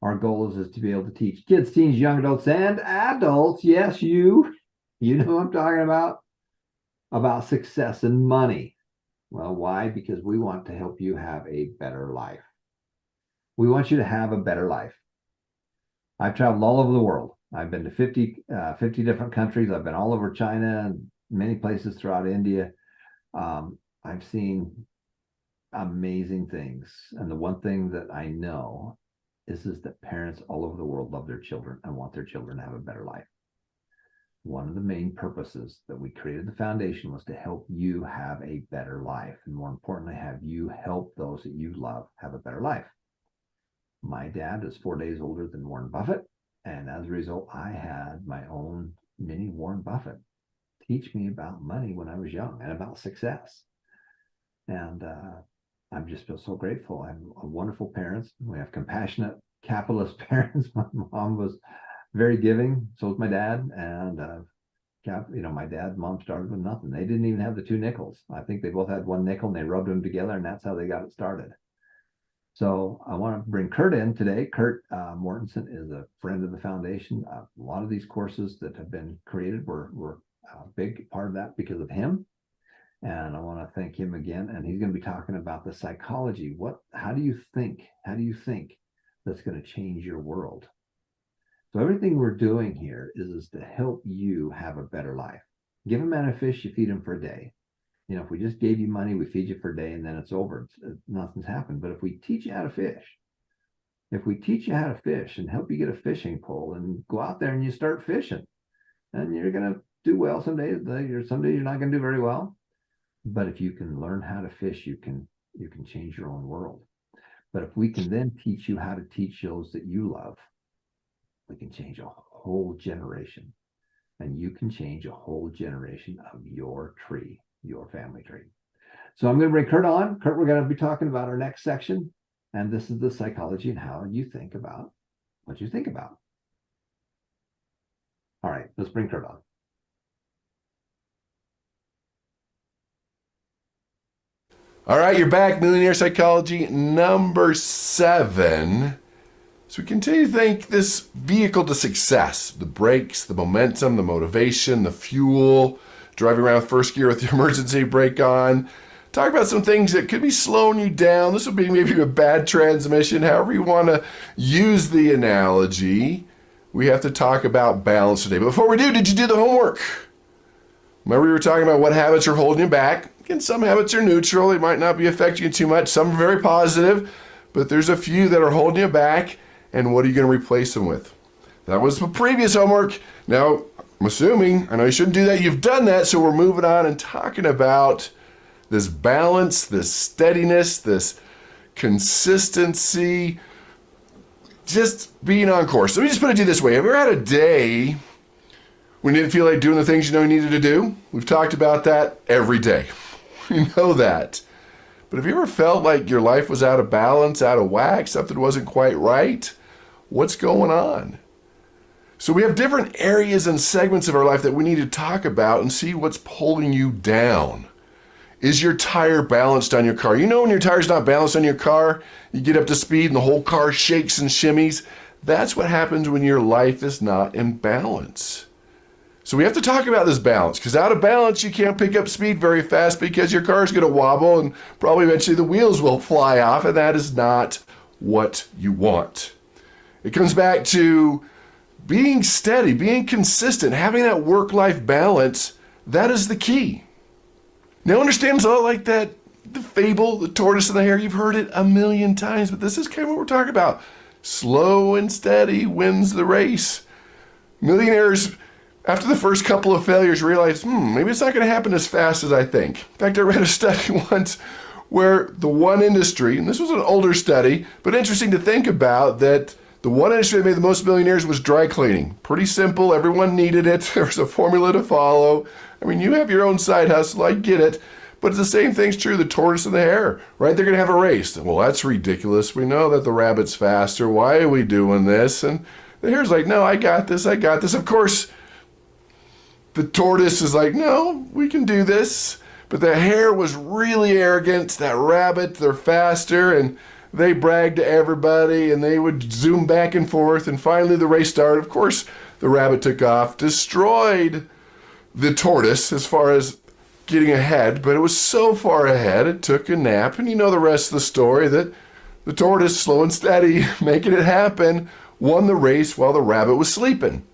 Our goal is to be able to teach kids, teens, young adults, and adults. Yes, you know what I'm talking about success and money. Well, why? Because we want to help you have a better life. We want you to have a better life. I've traveled all over the world. I've been to 50 different countries. I've been all over China and many places throughout India. I've seen amazing things. And the one thing that I know is that parents all over the world love their children and want their children to have a better life. One of the main purposes that we created the foundation was to help you have a better life. And more importantly, have you help those that you love have a better life. My dad is 4 days older than Warren Buffett. And as a result, I had my own mini Warren Buffett teach me about money when I was young and about success. And I just feel so grateful. I have wonderful parents. We have compassionate capitalist parents. My mom was very giving. So was my dad. And, my dad and mom started with nothing. They didn't even have the 2 nickels. I think they both had 1 nickel and they rubbed them together, and that's how they got it started. So I want to bring Kurt in today. Kurt Mortensen is a friend of the foundation. A lot of these courses that have been created were a big part of that because of him. And I want to thank him again. And he's going to be talking about the psychology. How do you think that's going to change your world? So everything we're doing here is to help you have a better life. Give a man a fish, you feed him for a day. If we just gave you money, we feed you for a day and then it's over. Nothing's happened. But if we teach you how to fish, and help you get a fishing pole and go out there and you start fishing, and you're going to do well some days. Some days you're not going to do very well. But if you can learn how to fish, you can change your own world. But if we can then teach you how to teach those that you love, we can change a whole generation. And you can change a whole generation of your tree, your family tree. So I'm going to bring Kurt on. Kurt, we're going to be talking about our next section. And this is the psychology and how you think about what you think about. All right, let's bring Kurt on. All right, you're back. Millionaire Psychology number 7. So we continue to think this vehicle to success, the brakes, the momentum, the motivation, the fuel, driving around first gear with the emergency brake on. Talk about some things that could be slowing you down. This would be maybe a bad transmission, however you want to use the analogy. We have to talk about balance today. But before we do, did you do the homework? Remember we were talking about what habits are holding you back. Again, some habits are neutral. They might not be affecting you too much. Some are very positive, but there's a few that are holding you back. And what are you going to replace them with? That was the previous homework. Now, I'm assuming, I know you shouldn't do that. You've done that, so we're moving on and talking about this balance, this steadiness, this consistency, just being on course. Let me just put it to you this way. Have you ever had a day when you didn't feel like doing the things you know you needed to do? We've talked about that every day. You know that. But have you ever felt like your life was out of balance, out of whack, something wasn't quite right? What's going on? So we have different areas and segments of our life that we need to talk about and see what's pulling you down. Is your tire balanced on your car? You know when your tire's not balanced on your car, you get up to speed and the whole car shakes and shimmies. That's what happens when your life is not in balance. So we have to talk about this balance, because out of balance, you can't pick up speed very fast because your car's going to wobble and probably eventually the wheels will fly off, and that is not what you want. It comes back to being steady, being consistent, having that work-life balance. That is the key. Now understand, it's a lot like the fable, the tortoise and the hare. You've heard it a million times, but this is kind of what we're talking about. Slow and steady wins the race. Millionaires, after the first couple of failures, realized, maybe it's not going to happen as fast as I think. In fact, I read a study once where the one industry, and this was an older study, but interesting to think about, that the one industry that made the most millionaires was dry cleaning. Pretty simple. Everyone needed it. There was a formula to follow. I mean, you have your own side hustle. I get it. But it's the same thing's true, the tortoise and the hare, right? They're going to have a race. Well, that's ridiculous. We know that the rabbit's faster. Why are we doing this? And the hare's like, no, I got this. Of course, the tortoise is like, no, we can do this. But the hare was really arrogant. That rabbit, they're faster. And they bragged to everybody and they would zoom back and forth. And finally the race started. Of course, the rabbit took off, destroyed the tortoise as far as getting ahead, but it was so far ahead, it took a nap. And you know the rest of the story, that the tortoise, slow and steady, making it happen, won the race while the rabbit was sleeping.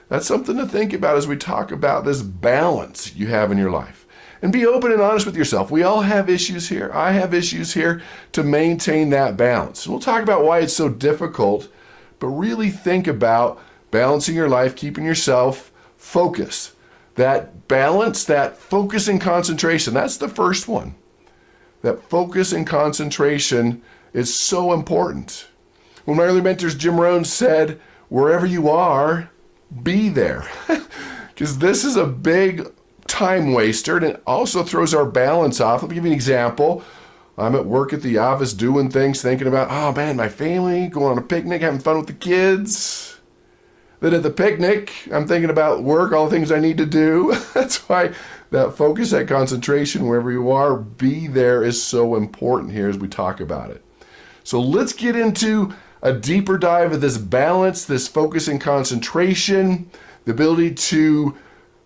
That's something to think about as we talk about this balance you have in your life. And be open and honest with yourself. We all have issues here. I have issues here to maintain that balance. And we'll talk about why it's so difficult, but really think about balancing your life, keeping yourself focused. That balance, that focus and concentration, that's the first one. That focus and concentration is so important. One of my early mentors, Jim Rohn, said, wherever you are, be there. Because this is a big time waster, and it also throws our balance off. Let me give you an example. I'm at work at the office doing things, thinking about, oh man, my family, going on a picnic, having fun with the kids. Then at the picnic, I'm thinking about work, all the things I need to do. That's why that focus, that concentration, wherever you are, be there is so important here as we talk about it. So let's get into a deeper dive of this balance, this focus and concentration, the ability to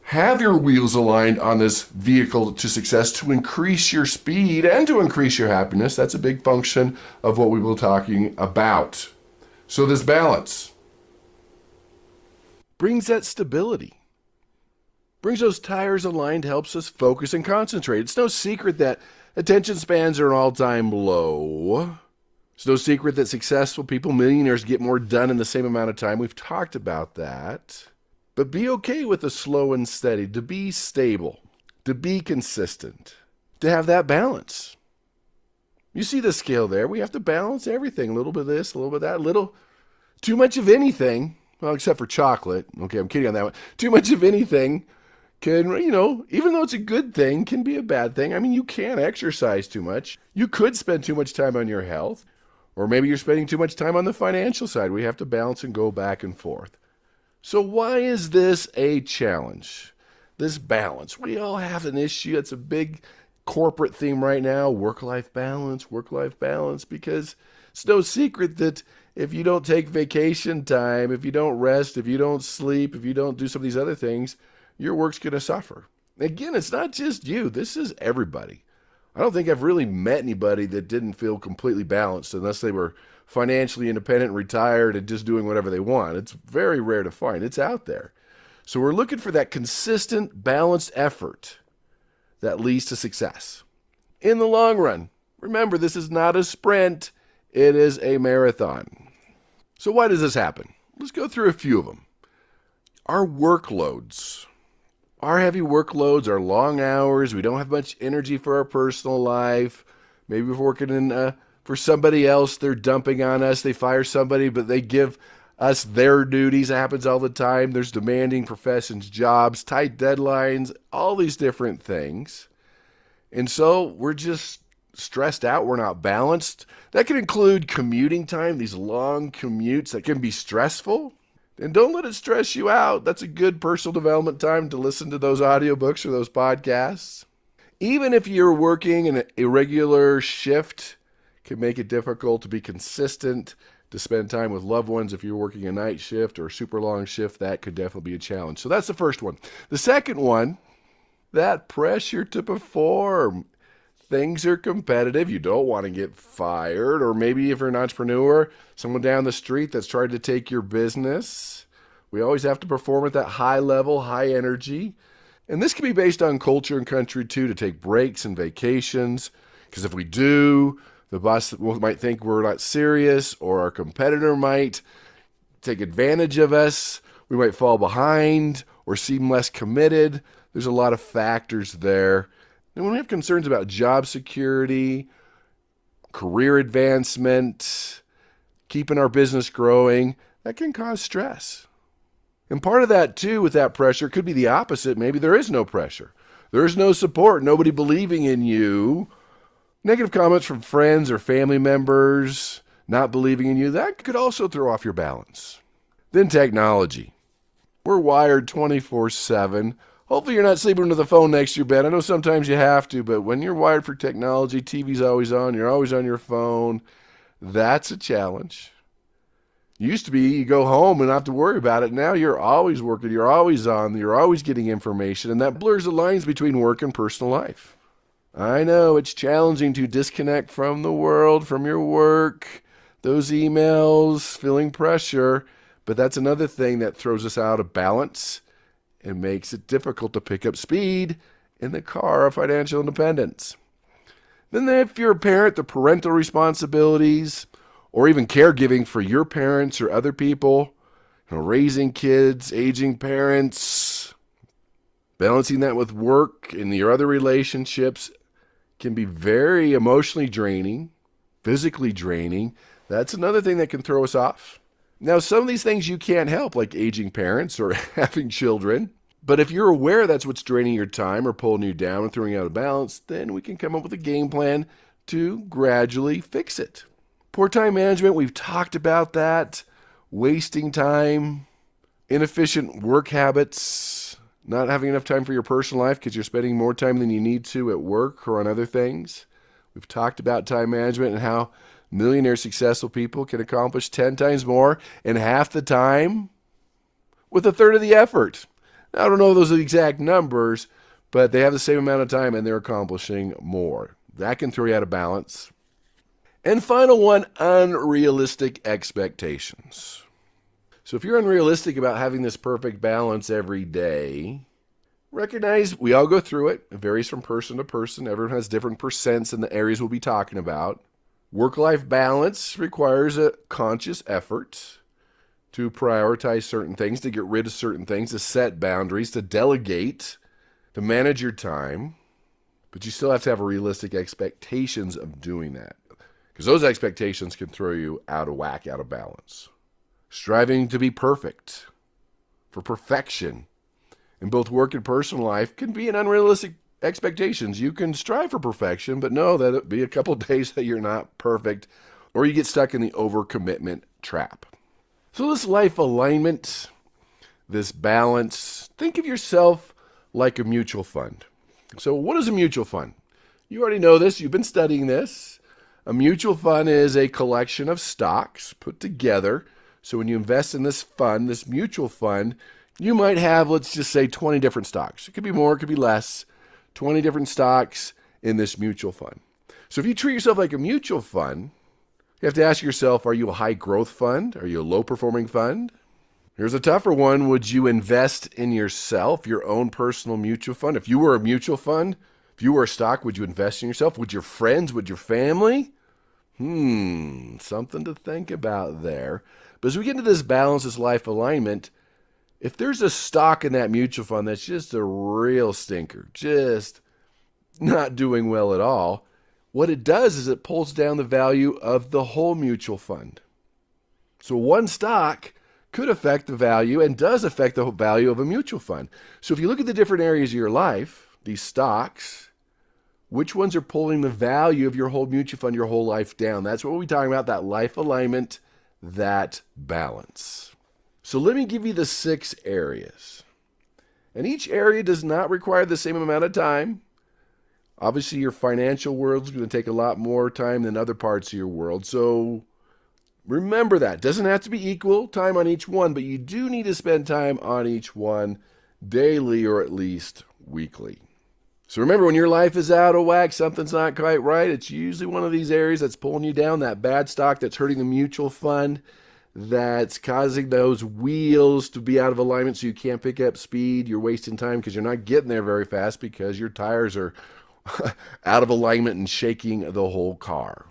have your wheels aligned on this vehicle to success, to increase your speed and to increase your happiness. That's a big function of what we will be talking about. So this balance brings that stability, brings those tires aligned, helps us focus and concentrate. It's no secret that attention spans are an all-time low. It's no secret that successful people, millionaires, get more done in the same amount of time. We've talked about that. But be okay with the slow and steady, to be stable, to be consistent, to have that balance. You see the scale there. We have to balance everything. A little bit of this, a little bit of that, a little too much of anything. Well, except for chocolate. Okay, I'm kidding on that one. Too much of anything can, even though it's a good thing, can be a bad thing. I mean, you can't exercise too much. You could spend too much time on your health. Or maybe you're spending too much time on the financial side. We have to balance and go back and forth. So why is this a challenge? This balance. We all have an issue. It's a big corporate theme right now. Work-life balance, because it's no secret that if you don't take vacation time, if you don't rest, if you don't sleep, if you don't do some of these other things, your work's going to suffer. Again, it's not just you. This is everybody. I don't think I've really met anybody that didn't feel completely balanced unless they were financially independent, retired, and just doing whatever they want. It's very rare to find. It's out there. So we're looking for that consistent, balanced effort that leads to success. In the long run, remember, this is not a sprint. It is a marathon. So why does this happen? Let's go through a few of them. Our workloads. Our heavy workloads, our long hours, we don't have much energy for our personal life. Maybe we're working for somebody else, they're dumping on us, they fire somebody, but they give us their duties. It happens all the time. There's demanding professions, jobs, tight deadlines, all these different things. And so we're just stressed out. We're not balanced. That can include commuting time, these long commutes that can be stressful. And don't let it stress you out. That's a good personal development time to listen to those audiobooks or those podcasts. Even if you're working an irregular shift, it can make it difficult to be consistent, to spend time with loved ones. If you're working a night shift or a super long shift, that could definitely be a challenge. So that's the first one. The second one, that pressure to perform. Things are competitive. You don't want to get fired. Or maybe if you're an entrepreneur, someone down the street that's trying to take your business. We always have to perform at that high level, high energy. And this can be based on culture and country too, to take breaks and vacations. Because if we do, the boss might think we're not serious, or our competitor might take advantage of us. We might fall behind or seem less committed. There's a lot of factors there. And when we have concerns about job security, career advancement, keeping our business growing, that can cause stress. And part of that too, with that pressure, could be the opposite. Maybe there is no pressure. There is no support, nobody believing in you. Negative comments from friends or family members not believing in you, that could also throw off your balance. Then technology. We're wired 24/7. Hopefully you're not sleeping with the phone next to your bed. I know sometimes you have to, but when you're wired for technology, TV's always on, you're always on your phone. That's a challenge. Used to be you go home and not have to worry about it. Now you're always working, you're always on, you're always getting information, and that blurs the lines between work and personal life. I know it's challenging to disconnect from the world, from your work, those emails, feeling pressure, but that's another thing that throws us out of balance and makes it difficult to pick up speed in the car of financial independence. Then if you're a parent, the parental responsibilities, or even caregiving for your parents or other people, raising kids, aging parents, balancing that with work and your other relationships can be very emotionally draining, physically draining. That's another thing that can throw us off. Now, some of these things you can't help, like aging parents or having children. But if you're aware that's what's draining your time or pulling you down and throwing you out of balance, then we can come up with a game plan to gradually fix it. Poor time management, we've talked about that. Wasting time, inefficient work habits, not having enough time for your personal life because you're spending more time than you need to at work or on other things. We've talked about time management and how millionaire successful people can accomplish 10 times more in half the time with a third of the effort. Now, I don't know those are the exact numbers, but they have the same amount of time and they're accomplishing more. That can throw you out of balance. And final one, unrealistic expectations. So if you're unrealistic about having this perfect balance every day, recognize we all go through it. It varies from person to person. Everyone has different percents in the areas we'll be talking about. Work-life balance requires a conscious effort to prioritize certain things, to get rid of certain things, to set boundaries, to delegate, to manage your time. But you still have to have realistic expectations of doing that, because those expectations can throw you out of whack, out of balance. Striving to be perfect, for perfection, in both work and personal life can be an unrealistic expectations. You can strive for perfection, but know that it'll be a couple of days that you're not perfect, or you get stuck in the overcommitment trap. So this life alignment, this balance, think of yourself like a mutual fund. So what is a mutual fund? You already know this. You've been studying this. A mutual fund is a collection of stocks put together. So when you invest in this fund, this mutual fund, you might have, let's just say, 20 different stocks. It could be more, it could be less. 20 different stocks in this mutual fund. So if you treat yourself like a mutual fund, you have to ask yourself, are you a high growth fund? Are you a low performing fund? Here's a tougher one. Would you invest in yourself, your own personal mutual fund? If you were a mutual fund, if you were a stock, would you invest in yourself? Would your friends, would your family? Something to think about there. But as we get into this balance, this life alignment, if there's a stock in that mutual fund that's just a real stinker, just not doing well at all, what it does is it pulls down the value of the whole mutual fund. So one stock could affect the value and does affect the value of a mutual fund. So if you look at the different areas of your life, these stocks, which ones are pulling the value of your whole mutual fund, your whole life down? That's what we're talking about, that life alignment, that balance. So let me give you the 6 areas. And each area does not require the same amount of time. Obviously, your financial world is going to take a lot more time than other parts of your world. So remember that. It doesn't have to be equal time on each one, but you do need to spend time on each one daily or at least weekly. So remember, when your life is out of whack, something's not quite right, it's usually one of these areas that's pulling you down, that bad stock that's hurting the mutual fund, that's causing those wheels to be out of alignment so you can't pick up speed. You're wasting time because you're not getting there very fast because your tires are out of alignment and shaking the whole car.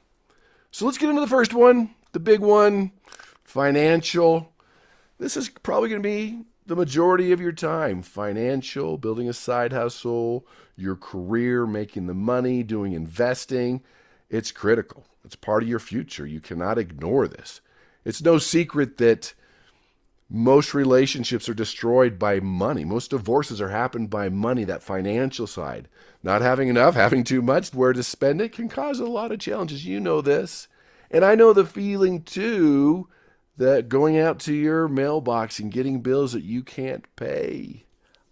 So let's get into the first one, the big one, financial. This is probably going to be the majority of your time. Financial, building a side hustle, your career, making the money, doing investing. It's critical. It's part of your future. You cannot ignore this. It's no secret that most relationships are destroyed by money. Most divorces are happened by money, that financial side. Not having enough, having too much, where to spend it can cause a lot of challenges. You know this. And I know the feeling too that going out to your mailbox and getting bills that you can't pay.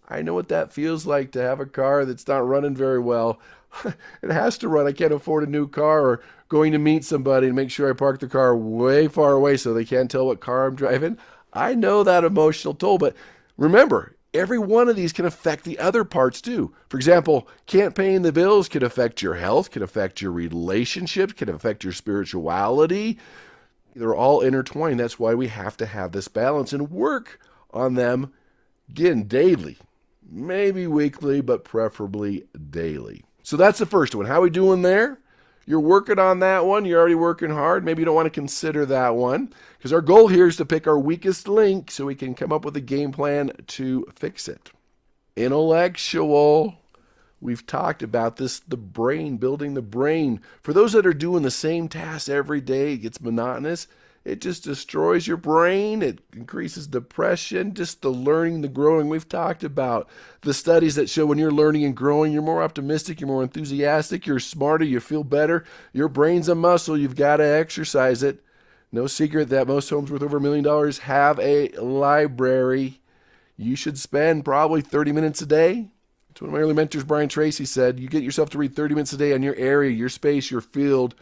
I know what that feels like, to have a car that's not running very well. It has to run. I can't afford a new car, or going to meet somebody and make sure I park the car way far away so they can't tell what car I'm driving. I know that emotional toll, but remember, every one of these can affect the other parts too. For example, can't paying the bills can affect your health, can affect your relationships, can affect your spirituality. They're all intertwined. That's why we have to have this balance and work on them, again, daily. Maybe weekly, but preferably daily. So that's the first one. How are we doing there? You're working on that one. You're already working hard. Maybe you don't want to consider that one, because our goal here is to pick our weakest link so we can come up with a game plan to fix it. Intellectual. We've talked about this, the brain, building the brain. For those that are doing the same tasks every day, it gets monotonous. It just destroys your brain. It increases depression, just the learning, the growing. We've talked about the studies that show when you're learning and growing, you're more optimistic, you're more enthusiastic, you're smarter, you feel better. Your brain's a muscle. You've got to exercise it. No secret that most homes worth over $1 million have a library. You should spend probably 30 minutes a day. It's one of my early mentors, Brian Tracy, said, you get yourself to read 30 minutes a day on your area, your space, your field,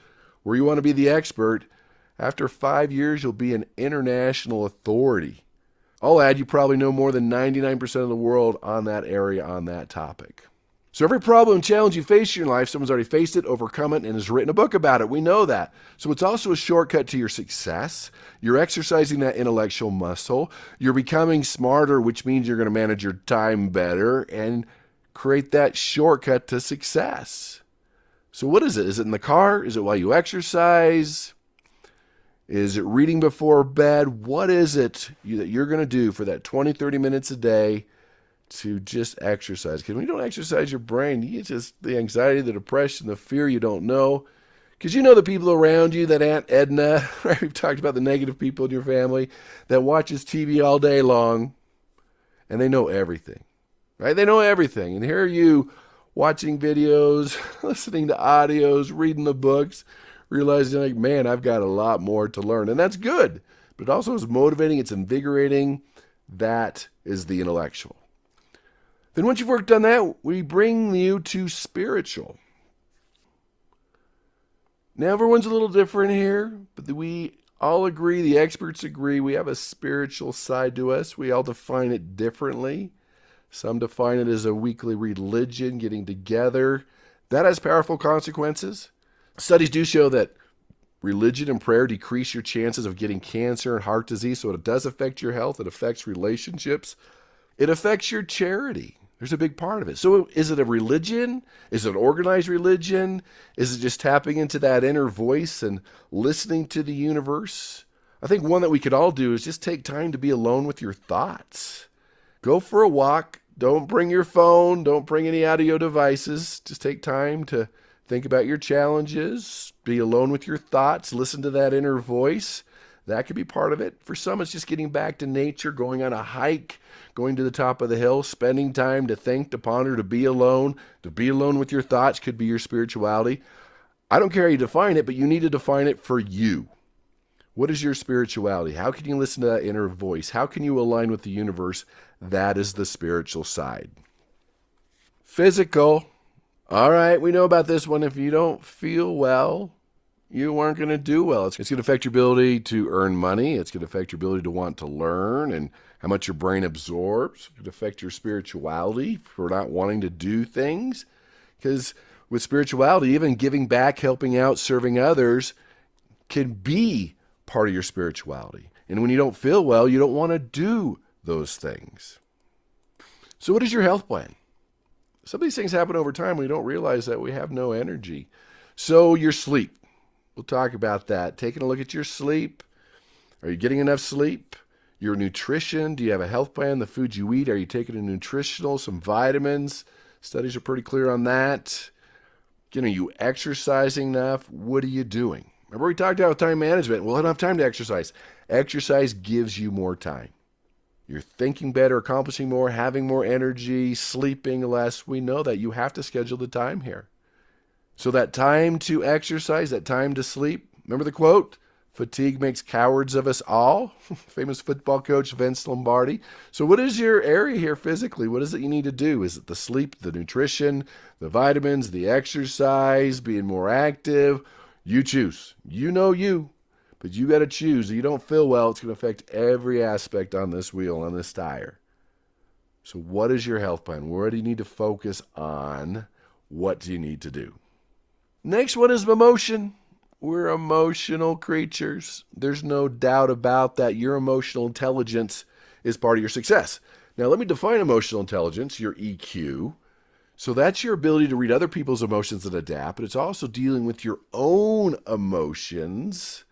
where you want to be the expert. After 5 years, you'll be an international authority. I'll add, you probably know more than 99% of the world on that area, on that topic. So every problem and challenge you face in your life, someone's already faced it, overcome it, and has written a book about it. We know that. So it's also a shortcut to your success. You're exercising that intellectual muscle. You're becoming smarter, which means you're going to manage your time better and create that shortcut to success. So what is it? Is it in the car? Is it while you exercise? Is it reading before bed? What is it that you're going to do for that 20, 30 minutes a day to just exercise? Because when you don't exercise your brain, you just the anxiety, the depression, the fear you don't know. Because you know the people around you, that Aunt Edna, right? We've talked about the negative people in your family that watches TV all day long, and they know everything, right? They know everything. And here are you watching videos, listening to audios, reading the books, realizing like, man, I've got a lot more to learn. And that's good, but it also is motivating. It's invigorating. That is the intellectual. Then once you've worked on that, we bring you to spiritual. Now, everyone's a little different here, but we all agree, the experts agree, we have a spiritual side to us. We all define it differently. Some define it as a weekly religion, getting together. That has powerful consequences. Studies do show that religion and prayer decrease your chances of getting cancer and heart disease, so it does affect your health. It affects relationships. It affects your charity. There's a big part of it. So is it a religion? Is it an organized religion? Is it just tapping into that inner voice and listening to the universe? I think one that we could all do is just take time to be alone with your thoughts. Go for a walk. Don't bring your phone. Don't bring any audio devices. Just take time to think about your challenges. Be alone with your thoughts. Listen to that inner voice. That could be part of it. For some, it's just getting back to nature, going on a hike, going to the top of the hill, spending time to think, to ponder, to be alone with your thoughts could be your spirituality. I don't care how you define it, but you need to define it for you. What is your spirituality? How can you listen to that inner voice? How can you align with the universe? That is the spiritual side. Physical. All right, we know about this one. If you don't feel well, you aren't going to do well. It's going to affect your ability to earn money. It's going to affect your ability to want to learn and how much your brain absorbs. It's going to affect your spirituality for not wanting to do things. Because with spirituality, even giving back, helping out, serving others can be part of your spirituality. And when you don't feel well, you don't want to do those things. So what is your health plan? Some of these things happen over time. We don't realize that we have no energy. So your sleep. We'll talk about that. Taking a look at your sleep. Are you getting enough sleep? Your nutrition. Do you have a health plan? The food you eat. Are you taking a nutritional, some vitamins? Studies are pretty clear on that. Again, are you exercising enough? What are you doing? Remember we talked about time management. Well, I don't have time to exercise. Exercise gives you more time. You're thinking better, accomplishing more, having more energy, sleeping less. We know that you have to schedule the time here. So that time to exercise, that time to sleep. Remember the quote? Fatigue makes cowards of us all. Famous football coach Vince Lombardi. So what is your area here physically? What is it you need to do? Is it the sleep, the nutrition, the vitamins, the exercise, being more active? You choose. You know you, but you got to choose. If you don't feel well, it's going to affect every aspect on this wheel, on this tire. So what is your health plan? Where do you need to focus on? What do you need to do? Next one is emotion. We're emotional creatures. There's no doubt about that. Your emotional intelligence is part of your success. Now, let me define emotional intelligence, your EQ. So that's your ability to read other people's emotions and adapt, but it's also dealing with your own emotions,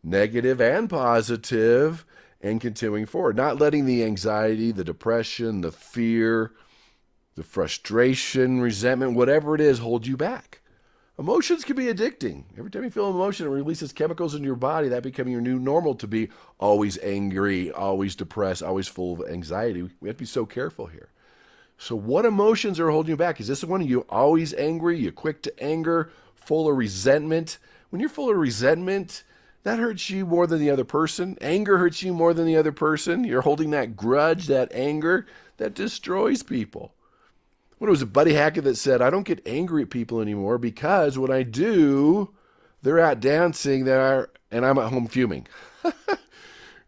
negative and positive, and continuing forward. Not letting the anxiety, the depression, the fear, the frustration, resentment, whatever it is, hold you back. Emotions can be addicting. Every time you feel emotion, it releases chemicals in your body. That becoming your new normal to be always angry, always depressed, always full of anxiety. We have to be so careful here. So what emotions are holding you back? Is this one of you always angry? You quick to anger, full of resentment? When you're full of resentment, that hurts you more than the other person. Anger hurts you more than the other person. You're holding that grudge, that anger, that destroys people. What was it, Buddy Hackett that said, I don't get angry at people anymore because when I do, they're out dancing there and I'm at home fuming.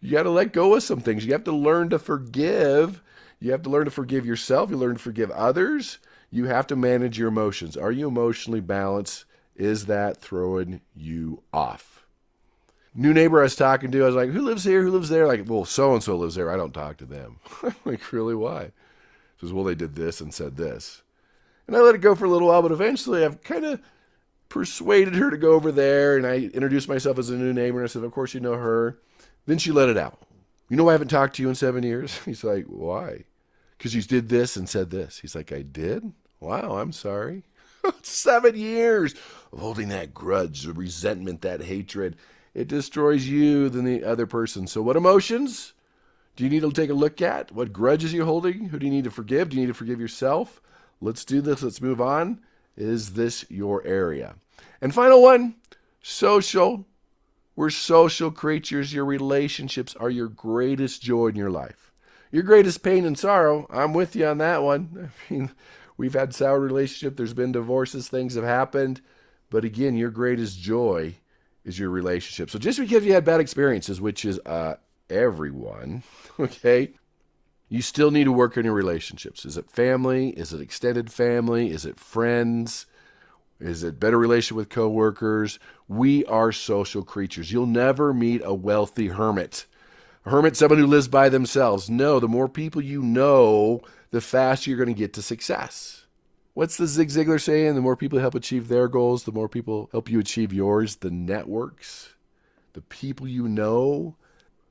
You got to let go of some things. You have to learn to forgive. You have to learn to forgive yourself. You learn to forgive others. You have to manage your emotions. Are you emotionally balanced? Is that throwing you off? New neighbor I was talking to, I was like, who lives here? Who lives there? Like, well, so-and-so lives there. I don't talk to them. Like, really, why? Says, well, they did this and said this. And I let it go for a little while, but eventually I've kind of persuaded her to go over there, and I introduced myself as a new neighbor, and I said, of course you know her. Then she let it out. You know I haven't talked to you in 7 years? He's like, why? Because you did this and said this. He's like, I did? Wow, I'm sorry. 7 years of holding that grudge, the resentment, that hatred. It destroys you than the other person. So what emotions do you need to take a look at? What grudges are you holding? Who do you need to forgive? Do you need to forgive yourself? Let's do this. Let's move on. Is this your area? And final one, social. We're social creatures. Your relationships are your greatest joy in your life. Your greatest pain and sorrow. I'm with you on that one. I mean, we've had sour relationships. There's been divorces. Things have happened. But again, your greatest joy is your relationship. So just because you had bad experiences, which is everyone, okay, you still need to work on your relationships. Is it family? Is it extended family? Is it friends? Is it better relationship with coworkers? We are social creatures. You'll never meet a wealthy hermit. A hermit, someone who lives by themselves. No, the more people you know, the faster you're going to get to success. What's the Zig Ziglar saying? The more people help achieve their goals, the more people help you achieve yours. The networks, the people you know.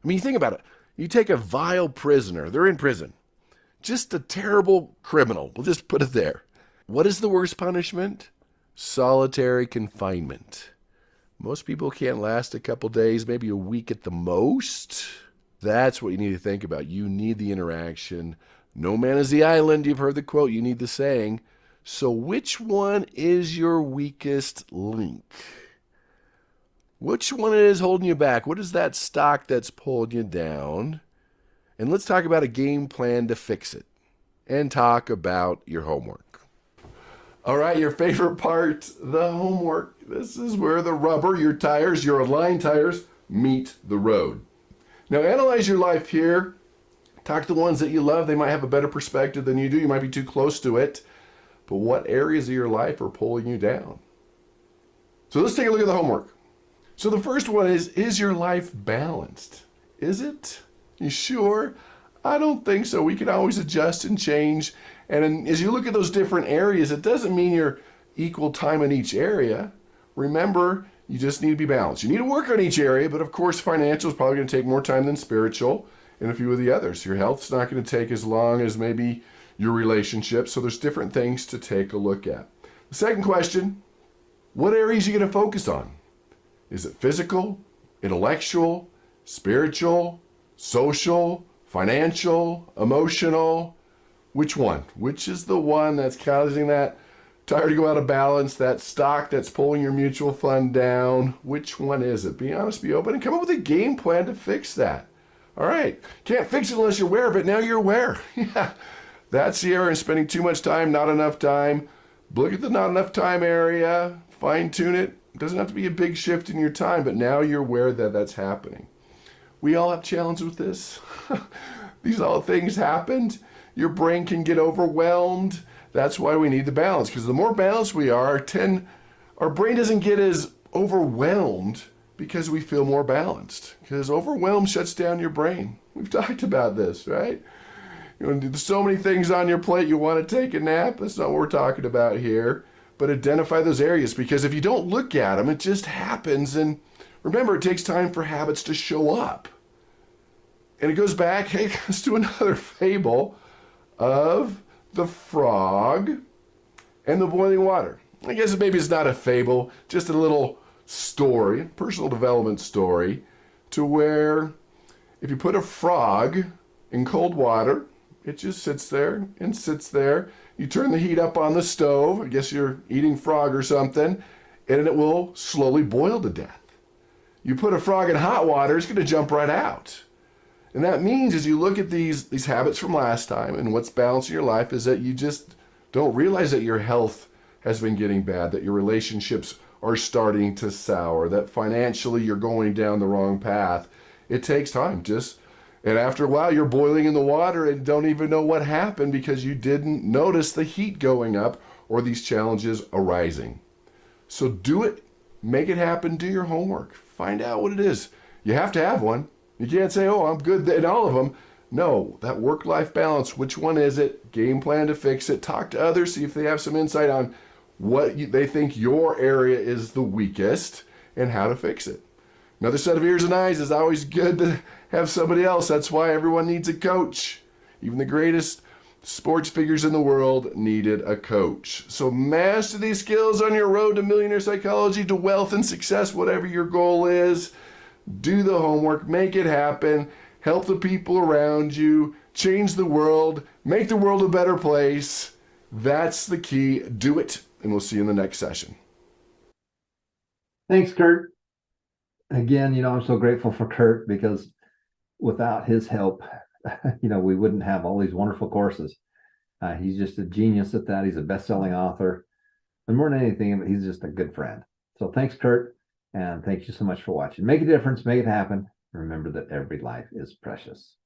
I mean, you think about it. You take a vile prisoner. They're in prison. Just a terrible criminal. We'll just put it there. What is the worst punishment? Solitary confinement. Most people can't last a couple days, maybe a week at the most. That's what you need to think about. You need the interaction. No man is the island. You've heard the quote. You need the saying. So which one is your weakest link? Which one is holding you back? What is that stock that's pulling you down? And let's talk about a game plan to fix it. And talk about your homework. All right, your favorite part, the homework. This is where the rubber, your tires, your aligned tires, meet the road. Now analyze your life here. Talk to the ones that you love. They might have a better perspective than you do. You might be too close to it. But what areas of your life are pulling you down? So let's take a look at the homework. So the first one is your life balanced? Is it? You sure? I don't think so. We can always adjust and change. And as you look at those different areas, it doesn't mean you're equal time in each area. Remember, you just need to be balanced. You need to work on each area, but of course, financial is probably going to take more time than spiritual and a few of the others. Your health's not going to take as long as maybe your relationship. So there's different things to take a look at. The second question, what areas are you going to focus on? Is it physical, intellectual, spiritual, social, financial, emotional? Which one? Which is the one that's causing that tire to go out of balance, that stock that's pulling your mutual fund down? Which one is it? Be honest, be open, and come up with a game plan to fix that. All right. Can't fix it unless you're aware of it. Now you're aware. Yeah. That's the error in spending too much time, not enough time. Look at the not enough time area, fine tune it. It doesn't have to be a big shift in your time, but now you're aware that that's happening. We all have challenges with this. These all things happened. Your brain can get overwhelmed. That's why we need the balance, because the more balanced we are, our brain doesn't get as overwhelmed because we feel more balanced. Because overwhelm shuts down your brain. We've talked about this, right? There's so many things on your plate, you want to take a nap. That's not what we're talking about here. But identify those areas, because if you don't look at them, it just happens. And remember, it takes time for habits to show up. And it goes back, hey, let's do another fable of the frog and the boiling water. I guess maybe it's not a fable, just a little story, personal development story, to where if you put a frog in cold water, it just sits there and sits there. You turn the heat up on the stove, I guess you're eating frog or something, and it will slowly boil to death. You put a frog in hot water, it's going to jump right out. And that means as you look at these habits from last time and what's balanced in your life is that you just don't realize that your health has been getting bad, that your relationships are starting to sour, that financially you're going down the wrong path. It takes time. And after a while you're boiling in the water and don't even know what happened because you didn't notice the heat going up or these challenges arising. So do it, make it happen, do your homework, find out what it is. You have to have one. You can't say, oh, I'm good in all of them. No, that work-life balance, which one is it? Game plan to fix it. Talk to others, see if they have some insight on what they think your area is the weakest and how to fix it. Another set of ears and eyes is always good to have somebody else. That's why everyone needs a coach. Even the greatest sports figures in the world needed a coach. So master these skills on your road to millionaire psychology, to wealth and success, whatever your goal is. Do the homework, make it happen, help the people around you, change the world, make the world a better place. That's the key. Do it, and we'll see you in the next session. Thanks, Kurt. Again, I'm so grateful for Kurt, because without his help, we wouldn't have all these wonderful courses. He's just a genius at that. He's a best-selling author. And more than anything, he's just a good friend. So thanks, Kurt. And thank you so much for watching. Make a difference, make it happen. Remember that every life is precious.